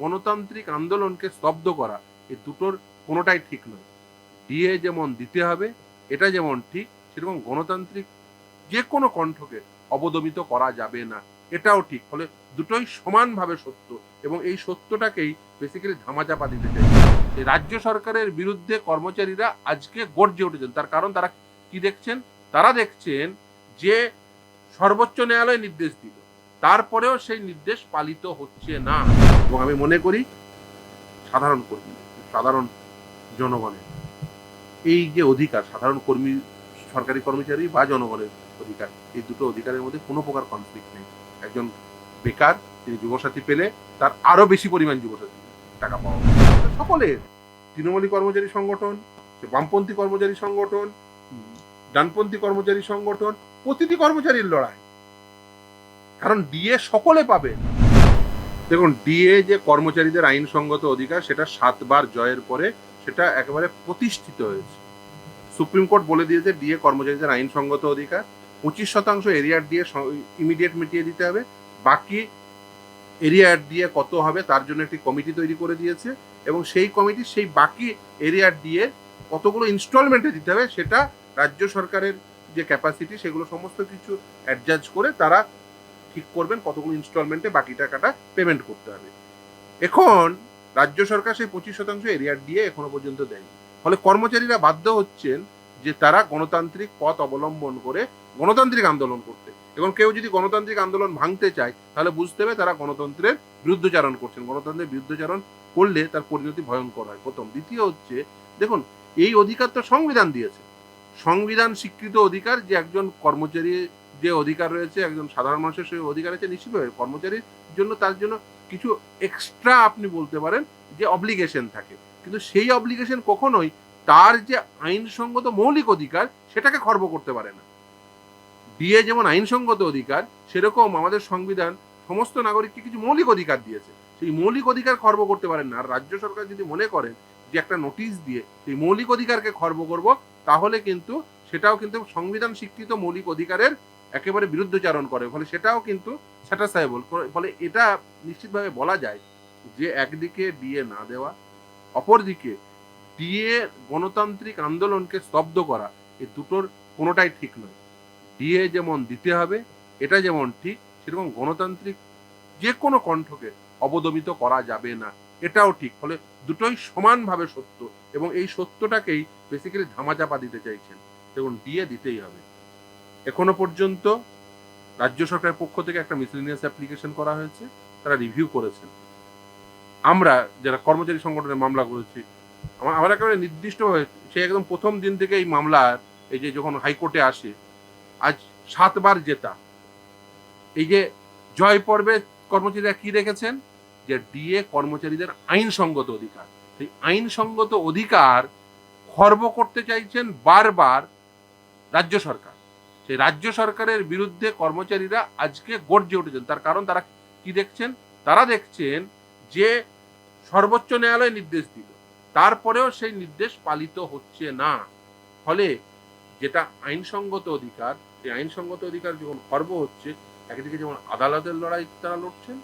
গণতান্ত্রিক আন্দোলনকে স্তব্ধ করা, এই দুটোর কোনোটাই ঠিক নয়। ডিএ যেমন দিতে হবে এটা যেমন ঠিক, সেরকম গণতান্ত্রিক যে কোনো কণ্ঠকে অবদমিত করা যাবে না, এটাও ঠিক। ফলে দুটোই সমানভাবে সত্য, এবং এই সত্যটাকেই বেসিক্যালি ধামাচাপা দিতে চাই। এই রাজ্য সরকারের বিরুদ্ধে কর্মচারীরা আজকে গর্জে উঠেছেন, তার কারণ তারা কি দেখছেন? তারা দেখছেন যে সর্বোচ্চ ন্যায়ালয় নির্দেশ দিল, তারপরেও সেই নির্দেশ পালিত হচ্ছে না। এবং আমি মনে করি সাধারণ কর্মী, সাধারণ জনগণের এই যে অধিকার, সাধারণ কর্মী, সরকারি কর্মচারী বা জনগণের অধিকার, এই দুটো অধিকারের মধ্যে কোনো প্রকার কনফ্লিক্ট নেই। একজন বেকার, তিনি যুবসাথী পেলে তার আরো বেশি পরিমাণ যুবসাথী টাকা পাওয়া সকলের, তৃণমূলী কর্মচারী সংগঠন, বামপন্থী কর্মচারী সংগঠন, ডানপন্থী কর্মচারী সংগঠন, প্রতিটি কর্মচারীর লড়াই। কারণ ডিএ সকলে পাবে। দেখুন, ডিএ যে কর্মচারীদের আইনসঙ্গত অধিকার, সেটা 7 বার জয়ের পরে সেটা একেবারে প্রতিষ্ঠিত হয়েছে। সুপ্রিম কোর্ট বলে দিয়েছে ডিএ কর্মচারীদের আইনসঙ্গত অধিকার। 25% এরিয়ার ডিএ ইমিডিয়েট মিটিয়ে দিতে হবে। বাকি এরিয়ার ডিএ কত হবে তার জন্য একটি কমিটি তৈরি করে দিয়েছে, এবং সেই কমিটি সেই বাকি এরিয়ার ডিএ কতগুলো ইনস্টলমেন্টে দিতে হবে সেটা রাজ্য সরকারের যে ক্যাপাসিটি, সেগুলো সমস্ত কিছু অ্যাডজাস্ট করে তারা ঠিক করবেন কতগুলো ইনস্টলমেন্টে বাকি টাকাটা পেমেন্ট করতে হবে। এখন রাজ্য সরকার সেই 25% এরিয়ার ডিএ এখনো পর্যন্ত দেয়নি। ফলে কর্মচারীরা বাধ্য হচ্ছেন যে তারা গণতান্ত্রিক পথ অবলম্বন করে গণতান্ত্রিক আন্দোলন করতে, এবং কেউ যদি গণতান্ত্রিক আন্দোলন ভাঙতে চায় তাহলে বুঝতে হবে তারা গণতন্ত্রের বিরুদ্ধচারণ করছেন। গণতন্ত্রের বিরুদ্ধচারণ করলে তার পরিণতি ভয়ঙ্কর হয়, প্রথম। দ্বিতীয় হচ্ছে, দেখুন, এই অধিকার তো সংবিধান দিয়েছে, সংবিধান স্বীকৃত অধিকার, যে একজন কর্মচারী যে অধিকার রয়েছে, একজন সাধারণ মানুষের সেই অধিকার আছে, নিশ্চিতভাবে কর্মচারীর জন্য তার জন্য কিছু এক্সট্রা আপনি বলতে পারেন যে অব্লিগেশন থাকে, কিন্তু সেই অব্লিগেশন কখনোই তার যে আইনসঙ্গত মৌলিক অধিকার সেটাকে খর্ব করতে পারে না। ডিএ যেমন আইনসঙ্গত অধিকার, সেরকম আমাদের সংবিধান সমস্ত নাগরিককে কিছু মৌলিক অধিকার দিয়েছে, সেই মৌলিক অধিকার খর্ব করতে পারেন না। আর রাজ্য সরকার যদি মনে করেন যে একটা নোটিশ দিয়ে সেই মৌলিক অধিকারকে খর্ব করব, তাহলে কিন্তু সেটাও কিন্তু সংবিধান স্বীকৃত মৌলিক অধিকারের একেবারে বিরুদ্ধচারণ করে, ফলে সেটাও কিন্তু স্যাটিসফাইবল। ফলে এটা নিশ্চিতভাবে বলা যায় যে একদিকে ডিএ না দেওয়া, অপরদিকে ডিএ গণতান্ত্রিক আন্দোলনকে স্তব্ধ করা, এই দুটোর কোনোটাই ঠিক নয়। ডিএ যেমন দিতে হবে এটা যেমন ঠিক, সেরকম গণতান্ত্রিক যে কোনো কণ্ঠকে অবদমিত করা যাবে না, এটাও ঠিক। ফলে দুটোই সমানভাবে সত্য, এবং এই সত্যটাকেই বেসিক্যালি ধামাচাপা দিতে চাইছেন। দেখুন, ডিএ দিতেই হবে। এখনো পর্যন্ত রাজ্য সরকারের পক্ষ থেকে একটা মিসেলিনিয়াস অ্যাপ্লিকেশন করা হয়েছে, তারা রিভিউ করেছেন। আমরা যারা কর্মচারী সংগঠনের মামলা করেছি, আমরা একেবারে নির্দিষ্টভাবে সেই একদম প্রথম দিন থেকে এই মামলার, এই যে যখন হাইকোর্টে আসে, আজ 7 বার জেতা, এই যে জয় পর্বে কর্মচারীরা কি রেখেছেন, যে ডিএ কর্মচারীদের আইনসঙ্গত অধিকার, সেই আইনসঙ্গত অধিকার খর্ব করতে চাইছেন বারবার রাজ্য সরকার। সেই রাজ্য সরকারের বিরুদ্ধে কর্মচারীরা আজকে গর্জে উঠেছেন, তার কারণ তারা কি দেখছেন? তারা দেখছেন যে সর্বোচ্চ ন্যায়ালয় নির্দেশ দিল, তারপরেও সেই নির্দেশ পালিত হচ্ছে না। ফলে যেটা আইনসঙ্গত অধিকার, সেই আইনসঙ্গত অধিকার যখন খর্ব হচ্ছে, একদিকে যেমন আদালতের লড়াই তারা লড়ছেন,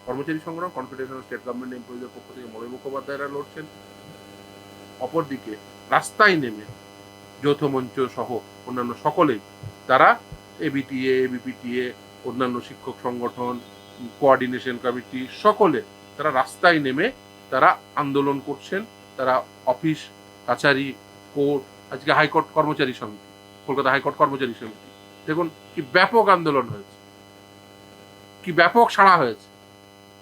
কর্মচারী সংগঠন কনফেডারেশন স্টেট গভর্নমেন্ট এমপ্লয়িজের পক্ষ থেকে মলয় মুখোপাধ্যায়রা লড়ছেন, অপরদিকে রাস্তায় নেমে যৌথ মঞ্চ সহ অন্যান্য সকলেই, তারা এবিটিএ, এবিপিটিএ, অন্যান্য শিক্ষক সংগঠন, কোঅর্ডিনেশন কমিটি, সকলে তারা রাস্তায় নেমে তারা আন্দোলন করছেন। তারা অফিস, কাছারি, কোর্ট, আজকে হাইকোর্ট কর্মচারী সমিতি, কলকাতা হাইকোর্ট কর্মচারী সমিতি, দেখুন কি ব্যাপক আন্দোলন হয়েছে, কি ব্যাপক সাড়া হয়েছে।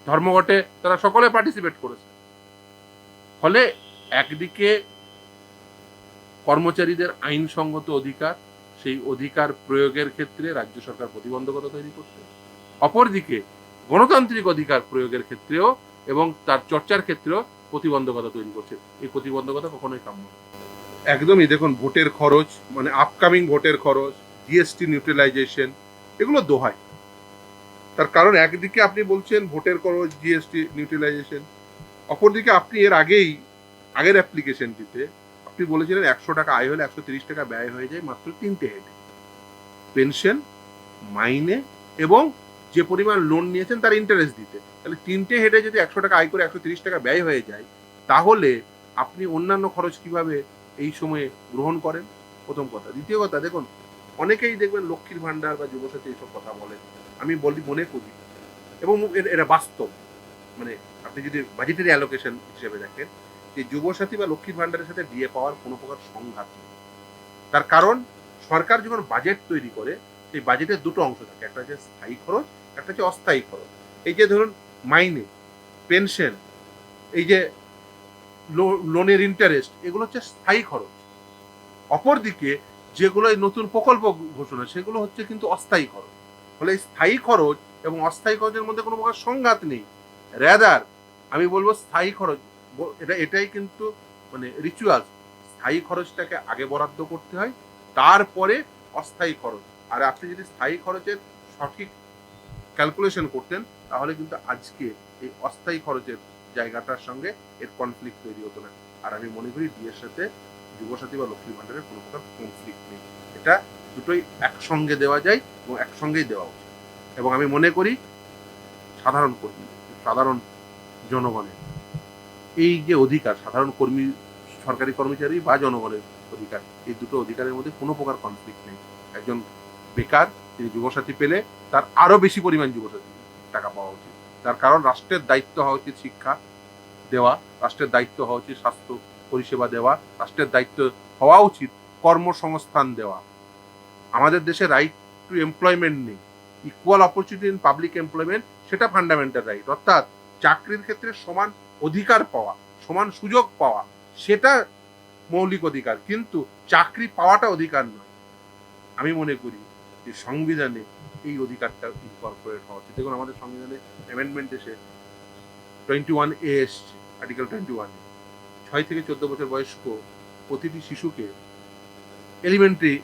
ধর্মঘটে তারা সকলে পার্টিসিপেট করেছে। ফলে একদিকে কর্মচারীদের আইনসঙ্গত অধিকার, সেই অধিকার প্রয়োগের ক্ষেত্রে রাজ্য সরকার প্রতিবন্ধকতা তৈরি করছে, অপরদিকে গণতান্ত্রিক অধিকার প্রয়োগের ক্ষেত্রেও এবং তার চর্চার ক্ষেত্রেও প্রতিবন্ধকতা তৈরি করছে। এই প্রতিবন্ধকতা কখনোই কাম্য নয়। একদমই। দেখুন, ভোটের খরচ, মানে আপকামিং ভোটের খরচ, জিএসটি নিউট্রালাইজেশন, এগুলো দোহাই। তার কারণ একদিকে আপনি বলছেন ভোটের খরচ, জিএসটি নিউট্রালাইজেশন, অপরদিকে আপনি এর আগের অ্যাপ্লিকেশনটিতে আপনি বলেছিলেন 100 টাকা আয় হলে 130 টাকা ব্যয় হয়ে যায় মাত্র 3টে হেডে: পেনশন, মাইনে এবং যে পরিমাণ লোন নিয়েছেন তার ইন্টারেস্ট দিতে। তাহলে 3টে হেডে যদি 100 টাকা আয় করে 130 টাকা ব্যয় হয়ে যায়, তাহলে আপনি অন্যান্য খরচ কিভাবে এই সময়ে গ্রহণ করেন? প্রথম কথা। দ্বিতীয় কথা, দেখুন অনেকেই দেখবেন লক্ষ্মীর ভান্ডার বা যুবসাথী এইসব কথা বলেন। আমি মনে করি এবং এটা বাস্তব, মানে আপনি যদি বাজেটারি অ্যালোকেশন হিসেবে দেখেন, যে যুবসাথী বা লক্ষ্মীর ভান্ডারের সাথে ডিএ পাওয়ার কোনো প্রকার সংঘাত নেই। তার কারণ সরকার যখন বাজেট তৈরি করে, সেই বাজেটের দুটো অংশ থাকে, একটা হচ্ছে স্থায়ী খরচ, একটা হচ্ছে অস্থায়ী খরচ। এই যে ধরুন মাইনে, পেনশন, এই যে লোনের ইন্টারেস্ট, এগুলো হচ্ছে স্থায়ী খরচ। অপরদিকে যেগুলো এই নতুন প্রকল্প ঘোষণা, সেগুলো হচ্ছে কিন্তু অস্থায়ী খরচ। ফলে এই স্থায়ী খরচ এবং অস্থায়ী খরচের মধ্যে কোনো প্রকার সংঘাত নেই। রেদার আমি বলবো স্থায়ী খরচ, এটাই কিন্তু মানে রিচুয়াল, স্থায়ী খরচটাকে আগে বরাদ্দ করতে হয়, তারপরে অস্থায়ী খরচ। আর আপনি যদি স্থায়ী খরচের সঠিক ক্যালকুলেশন করতেন, তাহলে কিন্তু আজকে এই অস্থায়ী খরচের জায়গাটার সঙ্গে এর কনফ্লিক্ট তৈরি হতো না। আর আমি মনে করি ডিএর সাথে যুবসাথী বা লক্ষ্মীর ভান্ডারের কোনো প্রকার কনফ্লিক্ট নেই। এটা দুটোই একসঙ্গে দেওয়া যায় এবং একসঙ্গেই দেওয়া উচিত। এবং আমি মনে করি সাধারণ কর্মী, সাধারণ জনগণের এই যে অধিকার, সাধারণ কর্মী, সরকারি কর্মচারী বা জনগণের অধিকার, এই দুটো অধিকারের মধ্যে কোনো প্রকার কনফ্লিক্ট নেই। একজন বেকার তিনি যুবসাথী পেলে তার আরো বেশি পরিমাণ যুবসাথী টাকা পাওয়া উচিত। তার কারণ রাষ্ট্রের দায়িত্ব হওয়া উচিত শিক্ষা দেওয়া, রাষ্ট্রের দায়িত্ব হওয়া উচিত স্বাস্থ্য পরিষেবা দেওয়া, রাষ্ট্রের দায়িত্ব হওয়া উচিত কর্মসংস্থান দেওয়া। আমাদের দেশে রাইট টু এমপ্লয়মেন্ট নেই, equal opportunity in public employment সেটা ফান্ডামেন্টাল রাইট, অর্থাৎ চাকরির ক্ষেত্রে সমান অধিকার পাওয়া, সমান সুযোগ পাওয়া, সেটা মৌলিক অধিকার, কিন্তু চাকরি পাওয়াটা অধিকার নয়। আমি মনে করি যে সংবিধানে এই অধিকারটা ইনকর্পোরেট হওয়া উচিত। দেখুন আমাদের সংবিধানে অ্যামেন্ডমেন্ট এসে 21A এসছে, আর্টিকেল 21 6 থেকে 14 বছর বয়স্ক প্রতিটি শিশুকে এলিমেন্টারি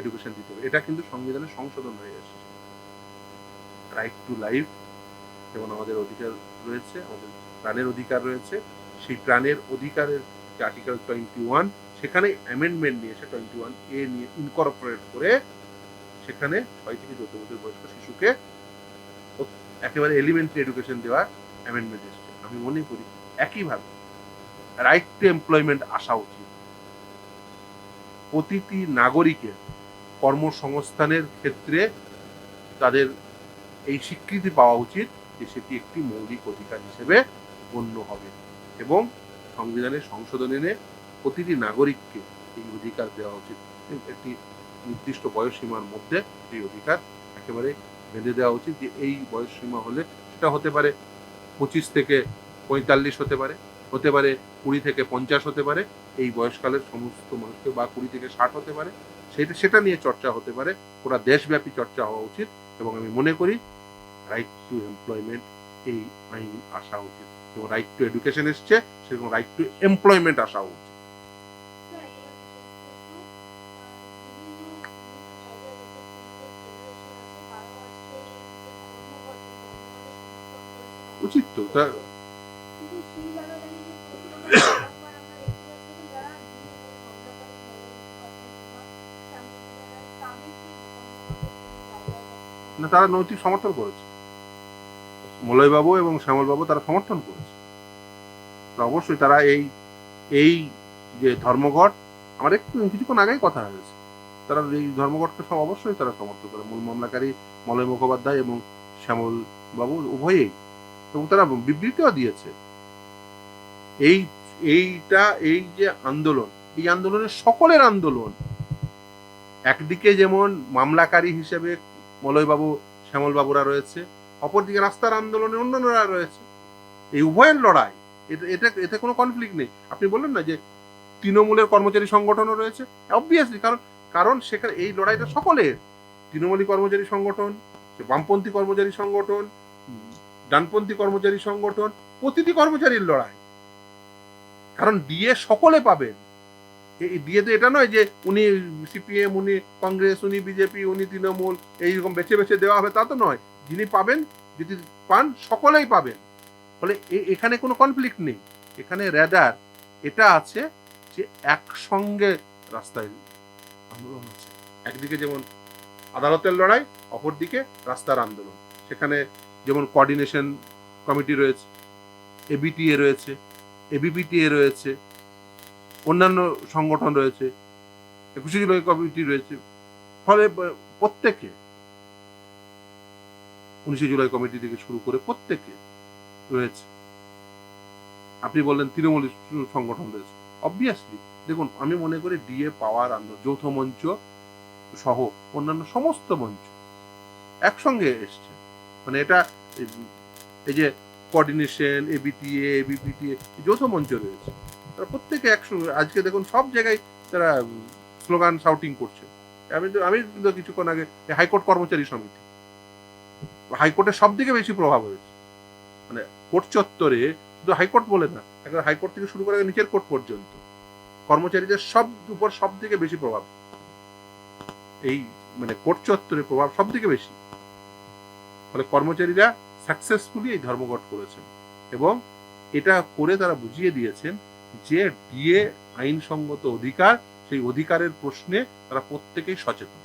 এডুকেশন দিতে হবে। এটা কিন্তু সংবিধানে সংশোধন হয়ে এসেছে। রাইট টু লাইফ যেমন আমাদের অধিকার রয়েছে, আমাদের প্রাণের অধিকার রয়েছে, সেই প্রাণের অধিকারের যে আর্টিকেল 21, সেখানে অ্যামেন্ডমেন্ট নিয়ে এসে 21A নিয়ে ইনকর্পোরেট করে সেখানে 6 থেকে 14 বছর বয়স্ক শিশুকে একেবারে এলিমেন্টারি এডুকেশন দেওয়ার অ্যামেন্ডমেন্ট এসেছে। আমি মনে করি একইভাবে রাইট টু এমপ্লয়মেন্ট আসা উচিত। প্রতিটি নাগরিকের কর্মসংস্থানের ক্ষেত্রে তাদের এই স্বীকৃতি পাওয়া উচিত যে সেটি একটি মৌলিক অধিকার হিসেবে গণ্য হবে, এবং সংবিধানের সংশোধন এনে প্রতিটি নাগরিককে এই অধিকার দেওয়া উচিত। একটি নির্দিষ্ট বয়সসীমার মধ্যে এই অধিকার একেবারে বেঁধে দেওয়া উচিত, যে এই বয়সসীমা হলে সেটা হতে পারে 25 থেকে 45 হতে পারে, 20 থেকে 50 হতে পারে, এই বয়সকালের সমস্ত মানুষকে, বা 20 থেকে 60 হতে পারে, সেটা নিয়ে চর্চা হতে পারে, ওরা দেশব্যাপী চর্চা হওয়া উচিত। এবং আমি মনে করি রাইট টু এমপ্লয়মেন্ট এই আইন আসা উচিত, এবং রাইট টু এডুকেশন এসছে, সেরকম রাইট টু এমপ্লয়মেন্ট আসা উচিত। উচিত তো তা না, তারা নৈতিক সমর্থন করেছে, মলয়বাবু এবং শ্যামলবাবু তারা সমর্থন করেছে। অবশ্যই তারা এই যে ধর্মঘট, আমার কিছুক্ষণ আগেই কথা হয়েছে, তারা এই ধর্মঘটকে অবশ্যই তারা সমর্থন করে, মূল মামলাকারী মলয় মুখোপাধ্যায় এবং শ্যামল বাবু উভয়েই, এবং তারা বিবৃতিও দিয়েছে। এই যে আন্দোলন, এই আন্দোলনের সকলের আন্দোলন, একদিকে যেমন মামলাকারী হিসেবে মলয়বাবু শ্যামল বাবুরা রয়েছে, অপরদিকে রাস্তার আন্দোলনে অন্যান্যরা রয়েছে, এই উভয়ের লড়াই, এতে কোনো কনফ্লিক্ট নেই। আপনি বললেন না যে তৃণমূলের কর্মচারী সংগঠনও রয়েছে, অবভিয়াসলি, কারণ সেখানে এই লড়াইটা সকলের, তৃণমূলী কর্মচারী সংগঠন, বামপন্থী কর্মচারী সংগঠন, ডানপন্থী কর্মচারী সংগঠন, প্রতিটি কর্মচারীর লড়াই, কারণ ডিএ সকলে পাবেন। এই ডিএতে এটা নয় যে উনি সিপিএম, উনি কংগ্রেস, উনি বিজেপি, উনি তৃণমূল, এইরকম বেছে বেছে দেওয়া হবে তা তো নয়, যিনি পাবেন, যদি পান সকলেই পাবেন। ফলে এখানে কোনো কনফ্লিক্ট নেই, এখানে রেদার এটা আছে যে একসঙ্গে রাস্তায় আন্দোলন আছে, একদিকে যেমন আদালতের লড়াই, অপরদিকে রাস্তার আন্দোলন, সেখানে যেমন কোঅর্ডিনেশন কমিটি রয়েছে, এবিটিএ রয়েছে, এবিপিটিএ রয়েছে, অন্যান্য সংগঠন রয়েছে, ২১শে জুলাই কমিটি রয়েছে। ফলে প্রত্যেকে ১৯শে জুলাই কমিটি থেকে শুরু করে প্রত্যেকে রয়েছে। আপনি বললেন তৃণমূল সংগঠন রয়েছে, অবভিয়াসলি দেখুন আমি মনে করি ডিএ পাওয়ার আন্দোলন যৌথ মঞ্চ সহ অন্যান্য সমস্ত মঞ্চ একসঙ্গে এসছে। মানে এটা এই যে কোঅর্ডিনেশন, এবিটিএ, এবিপিটিএ যৌথ মঞ্চ রয়েছে, তারা প্রত্যেকে একসঙ্গে আজকে দেখুন সব জায়গায় তারা স্লোগান শাউটিং করছে। আমি কিন্তু কিছুক্ষণ আগে হাইকোর্ট কর্মচারী সমিতি, হাইকোর্টের সব থেকে বেশি প্রভাব হয়েছে। মানে কোর্ট চত্বরে শুধু হাইকোর্ট বলে না, এখন হাইকোর্ট থেকে শুরু করে নিচের কোর্ট পর্যন্ত কর্মচারীদের উপর সব থেকে বেশি প্রভাব, এই মানে কোর্ট চত্বরে প্রভাব সব থেকে বেশি। ফলে কর্মচারীরা সাকসেসফুলি এই ধর্মঘট করেছেন এবং এটা করে তারা বুঝিয়ে দিয়েছেন যে ডিএ আইনসঙ্গত অধিকার, সেই অধিকারের প্রশ্নে তারা প্রত্যেকেই সচেতন।